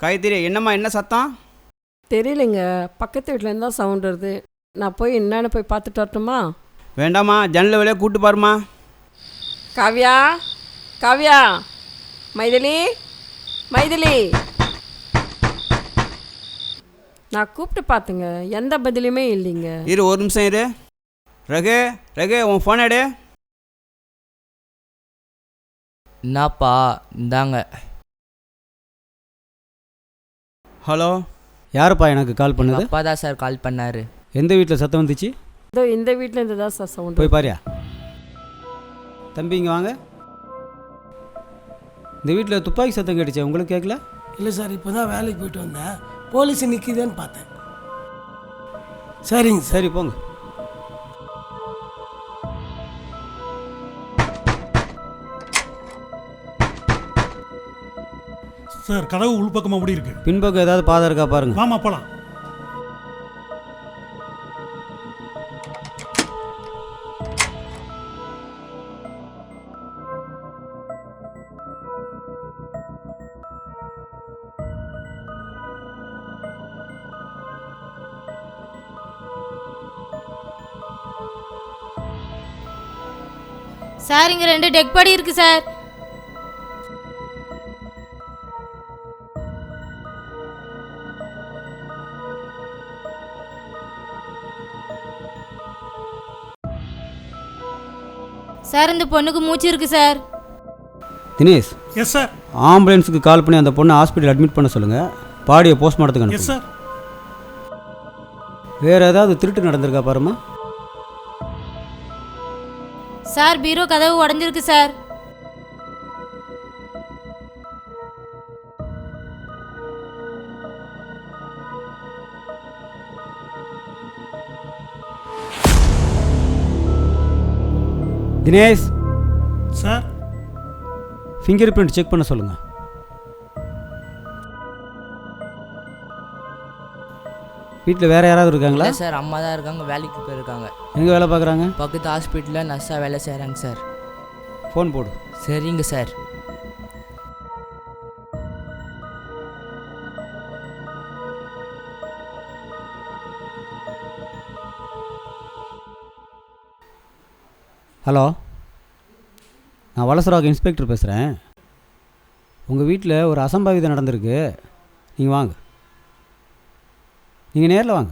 காயத்ரி, என்னம்மா என்ன சத்தம்? தெரியலைங்க, பக்கத்து வீட்டிலேருந்து தான் சவுண்ட் வருது. நான் போய் என்னன்னு போய் பார்த்துட்டு வரட்டுமா? வேண்டாம்மா, ஜன்னல் வழியாக கூப்பிட்டு பாருமா. காவ்யா, காவ்யா, மைதிலி, மைதிலி. நான் கூப்பிட்டு பார்த்துங்க, எந்த பதிலுமே இல்லைங்க. இரு, ஒரு நிமிஷம் இரு. ரகு, ரகு, உன் ஃபோன் எடு. என்னப்பா, இந்தாங்க. ஹலோ, யாருப்பா எனக்கு கால் பண்ணது? அப்பா தான் சார் கால் பண்ணார். எந்த வீட்டில் சத்தம் வந்துச்சு? இதோ இந்த வீட்டிலேருந்து தான் சார் சவுண்ட். போய் பாரியா. தம்பி இங்கே வாங்க. இந்த வீட்டில் துப்பாக்கி சத்தம் கேட்டுச்சே, உங்களுக்கு கேட்கல? இல்லை சார், இப்போ தான் வேலைக்கு போயிட்டு வந்தேன். போலீஸ் நிற்கிதுன்னு பார்த்தேன். சரிங்க சார். சரி போங்க. சார், கதவு உள்பக்கமாக மூடி இருக்கு. பின்பக்கம் ஏதாவது பாதை இருக்கா பாருங்க. வாமா போலாம். சார், இங்கே 2 டெக் பாடி இருக்கு சார். சார், இந்த பொண்ணுக்கு மூச்சு இருக்கு சார். தினேஷ். Yes sir. ஆம்புலன்ஸுக்கு கால் பண்ணி அந்த பொண்ணை ஹாஸ்பிட்டல் அட்மிட் பண்ண சொல்லுங்கள். பாடியை போஸ்ட்மார்ட்டத்துக்கு எஸ் அனுப்புங்க. சார். வேறு ஏதாவது திருட்டு நடந்திருக்கா பாருமா. சார், பீரோ கதவு உடஞ்சிருக்கு sir. Dinesh sir. Fingerprint check பண்ண சொல்லுங்கள். வீட்டில் வேறு யாராவது இருக்காங்களா? இல்லை சார், அம்மா தான் இருக்காங்க, வேலைக்கு போயிருக்காங்க. எங்கே வேலை பார்க்குறாங்க? பக்கத்து ஹாஸ்பிட்டலில் நர்ஸாக வேலை செய்கிறாங்க சார். ஃபோன் போடு. சரிங்க சார். ஹலோ, நான் வலசராக இன்ஸ்பெக்டர் பேசுகிறேன். உங்கள் வீட்டில் ஒரு அசம்பாவிதம் நடந்திருக்கு. நீங்கள் வாங்க, நீங்கள் நேரில் வாங்க.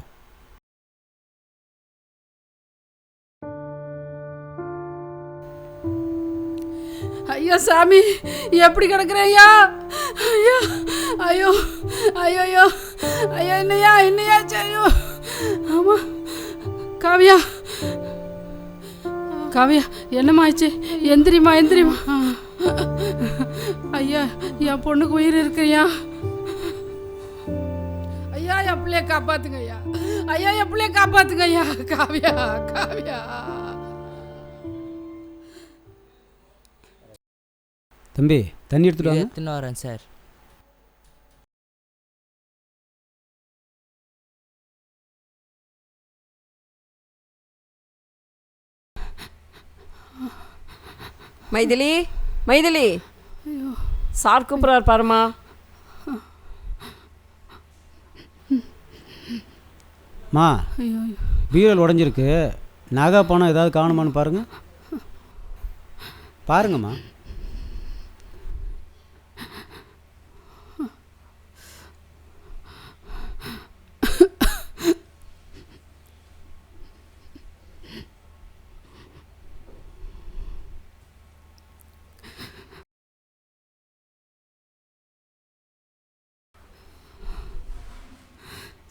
ஐயா சாமி, எப்படி கிடக்குற ஐயா? ஐயா, ஐயோ, ஐயோ, ஐயோ, ஐயோ, என்னையா என்னையா செய்யோ? ஆமாம், காவியா, காவியா, என்னம்மா ஆச்சு? எந்திரிமா எந்திரிமா. ஐயா, என் பொண்ணுக்கு உயிர் இருக்குயா. ஐயா, என் பிள்ளைய காப்பாத்துங்க ஐயா. ஐயா, என் பிள்ளைய காப்பாத்துங்க ஐயா. காவியா, காவியா. தம்பி, தண்ணி எடுத்துகிட்டு வாங்க. எடுத்துன்னு வரேன் சார். மைதிலி, மைதிலி, சார் கூப்பிட்றாரு பாருமா. மா, பீரல் உடஞ்சிருக்கு. நகை பணம் ஏதாவது காணுமான்னு பாருங்க. பாருங்கம்மா.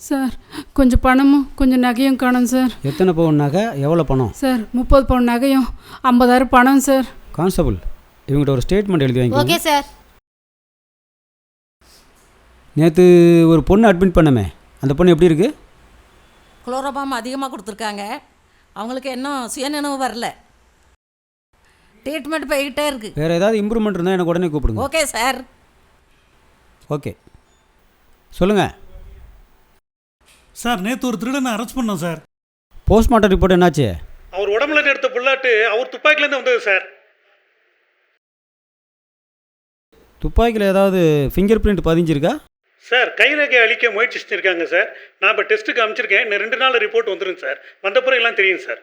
சார், கொஞ்சம் பணமும் கொஞ்சம் நகையும் காணும் சார். எத்தனை பவுன் நகை, எவ்வளோ பணம்? சார், 30 பவுன் நகையும் 50,000 பணம் சார். கான்ஸ்டபிள், இவங்ககிட்ட ஒரு ஸ்டேட்மெண்ட் எழுதி வாங்கி. Okay sir. நேற்று ஒரு பொண்ணு அட்மிட் பண்ணமே, அந்த பொண்ணு எப்படி இருக்குது? குளோரோபாம் அதிகமாக கொடுத்துருக்காங்க. அவங்களுக்கு இன்னும் சுயநினைவு வரல. ட்ரீட்மெண்ட் போய்கிட்டே இருக்குது. வேறு ஏதாவது இம்ப்ரூவ்மெண்ட் இருந்தால் எனக்கு உடனே கூப்பிடுங்க. Okay sir. ஓகே, சொல்லுங்கள் சார். நேற்று ஒரு திருடனை அரெஸ்ட் பண்ணோம் சார். போஸ்ட்மார்ட்டம் ரிப்போர்ட் என்னாச்சு? அவர் உடம்புல எடுத்த புல்லாட்டு அவர் துப்பாக்கிலேருந்து வந்தது சார். துப்பாக்கியில் ஏதாவது ஃபிங்கர் பிரிண்ட் பதிஞ்சிருக்கா? சார் கைரேகை அழிக்க முயற்சி செஞ்சுருக்காங்க சார். நான் இப்போ டெஸ்ட்டுக்கு அனுப்பிச்சிருக்கேன். இன்னும் 2 நாள் ரிப்போர்ட் வந்துடும் சார். வந்தப்புறம் எல்லாம் தெரியும் சார்.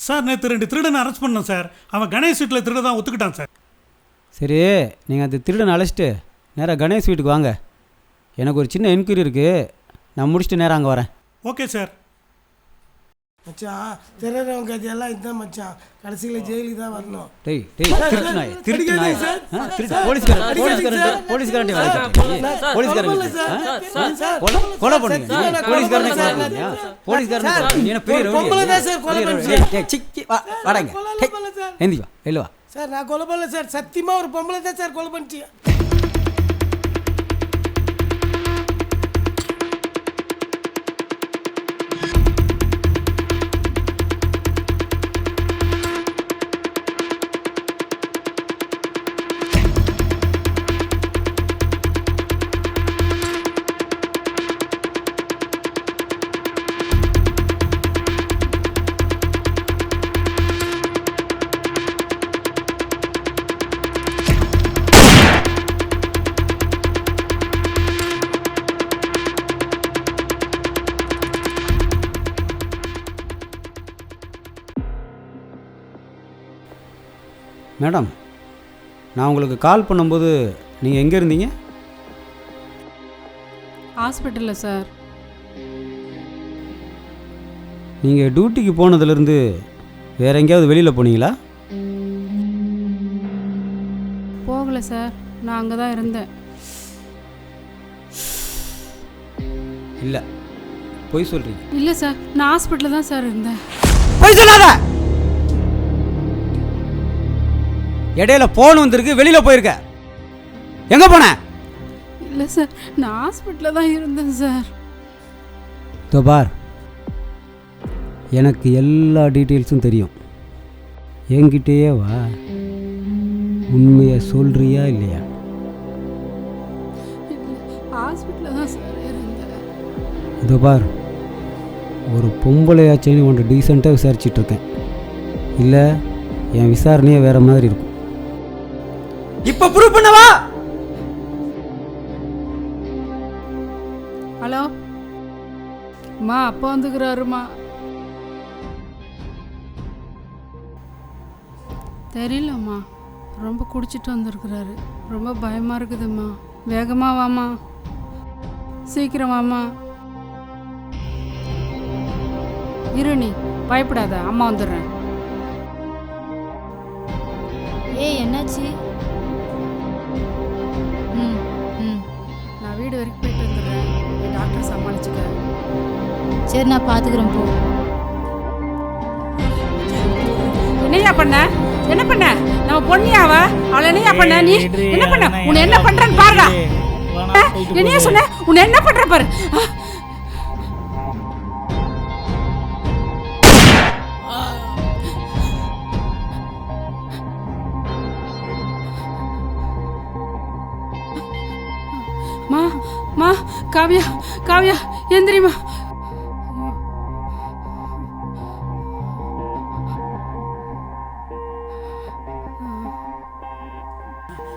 சார் நேற்று 2 திருடனை அரெஸ்ட் பண்ணோம் சார். அவன் கணேஷ் வீட்டில் திருட தான் ஒத்துக்கிட்டான் சார். சரி, நீங்கள் அந்த திருடனை அழைச்சிட்டு நேராக கணேஷ் வீட்டுக்கு வாங்க. எனக்கு ஒரு சின்ன என்கொயரி இருக்குது, நான் முடிச்சுட்டு நேராக அங்கே வரேன். Okay sir. மச்சான் திருடுறவங்க கதையெல்லாம் இதுதான் மச்சான். கடைசியில் ஜெயிலுக்கு தான் வரணும். டேய் திருட்டு நாய் போலீஸ்காரன் கொலை பண்ணுங்க. வாடாங்க, எந்திவா இல்லைவா சார் நான் கொலை பண்ணல சார். சத்தியமாக ஒரு பொம்பளை தான் சார் கொலை பண்ணிச்சு. மேடம், நான் உங்களுக்கு கால் பண்ணும்போது நீங்கள் எங்கே இருந்தீங்க? ஹாஸ்பிட்டலில் சார். நீங்கள் டியூட்டிக்கு போனதுலேருந்து வேறு எங்கேயாவது வெளியில் போனீங்களா? போகலை சார், நான் அங்கே தான் இருந்தேன். இல்லை, பொய் சொல்கிறீங்க. இல்லை சார், நான் ஹாஸ்பிட்டலில் தான் சார் இருந்தேன். பொய் சொல்லாத. இடையில போன் வந்திருக்கு, வெளியில் போயிருக்க. எங்கே போன? இல்லை சார், நான் ஹாஸ்பிட்டலில் தான் இருந்தேன் சார். பார், எனக்கு எல்லா டீட்டெயில்ஸும் தெரியும். என்கிட்டயே வா, உண்மையை சொல்றியா இல்லையா? ஹாஸ்பிட்டலில் தான் சார் இருந்தேன். இதோ பார், ஒரு பொம்பளையாச்சேன்னு உன்னை டீசெண்டாக விசாரிச்சிட்ருக்கேன். இல்லை என் விசாரணையே வேறு மாதிரி இருக்கும். இப்போ ப்ரூவ் பண்ணவா? ஹலோ அம்மா, அப்பா வந்துக்கிறாருமா. தெரியலம்மா, ரொம்ப குடிச்சிட்டு வந்திருக்கிறாரு. ரொம்ப பயமாக இருக்குதும்மா. வேகமாக வாம்மா, சீக்கிரம் வாம்மா. இரு, நீ பயப்படாத, அம்மா வந்துடுறேன். என்னாச்சு? நான் வீடு வரைக்கும் போயிட்டு வந்துடுறேன். டாக்டர் சமாளிச்சுக்க. சரி, நான் பார்த்துக்கிறேன். போ. என்னையா பண்ண? என்ன பண்ண? நம்ம பொண்ணியாவ அவளை என்னையா பண்ண? நீ என்ன பண்ண? உன்னை என்ன பண்றன்னு பாருடா. என்னையா சொன்ன? உன்னை என்ன பண்ற பாரு. மா மா காவ்யா, காவ்யா எந்திரிமா.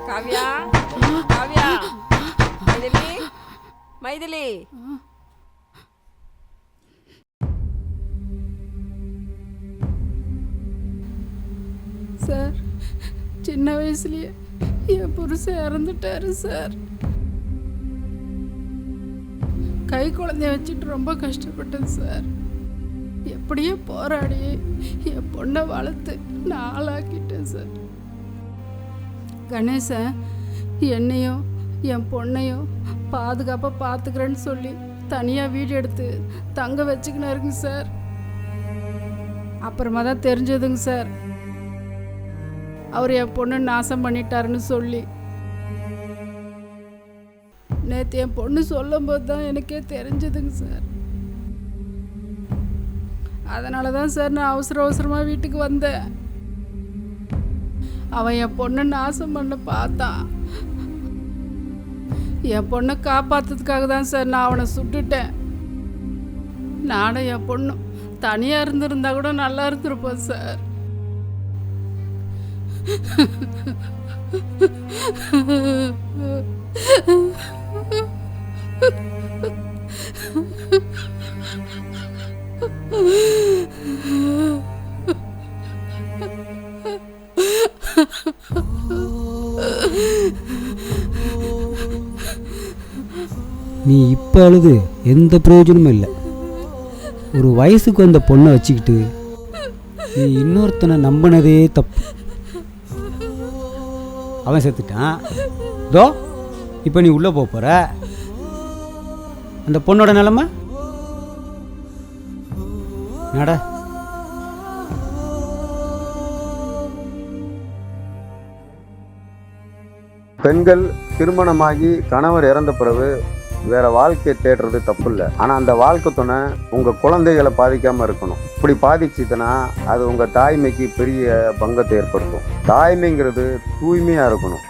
காவ்யா, காவ்யா, மைதிலி, மைதிலி. சார், சின்ன வயசுலயே என் புருஷன் இறந்துட்டாரு சார். கை குழந்தைய வச்சுட்டு ரொம்ப கஷ்டப்பட்டேன் சார். எப்படியோ போராடி என் பொண்ணை வளர்த்து நான் ஆளாக்கிட்டேன் சார். கணேசன் என்னையும் என் பொண்ணையும் பாதுகாப்பாக பார்த்துக்கிறேன்னு சொல்லி தனியாக வீடு எடுத்து தங்க வச்சுக்கினாருங்க சார். அப்புறமா தான் தெரிஞ்சதுங்க சார், அவர் என் பொண்ணு நாசம் பண்ணிட்டாருன்னு சொல்லி. நேற்று என் பொண்ணு சொல்லும்போது தான் எனக்கே தெரிஞ்சதுங்க சார். அதனால தான் சார் நான் அவசரமாக வீட்டுக்கு வந்தேன். அவன் என் பொண்ணை நாசம் பண்ண பார்த்தான். என் பொண்ணை காப்பாற்றுறதுக்காக தான் சார் நான் அவனை சுட்டுட்டேன். நானும் என் பொண்ணும் தனியாக இருந்திருந்தா கூட நல்லா இருந்திருப்போம் சார். நீ இப்போ அழுது எந்த பிரயோஜனமும் இல்லை. ஒரு வயசுக்கு வந்த பொண்ணை வச்சுக்கிட்டு நீ இன்னொருத்தனை நம்பினதே தப்பு. அவன் செத்துட்டான். இதோ இப்போ நீ உள்ளே போகிற. அந்த பொண்ணோட நிலைமை நட. பெண்கள் திருமணமாகி கணவர் இறந்த பிறகு வேற வாழ்க்கையை தேடுறது தப்பு இல்லை. ஆனால் அந்த வாழ்க்கை துணை உங்கள் குழந்தைகளை பாதிக்காமல் இருக்கணும். இப்படி பாதிச்சுதுன்னா அது உங்கள் தாய்மைக்கு பெரிய பங்கத்தை ஏற்படுத்தும். தாய்மைங்கிறது தூய்மையாக இருக்கணும்.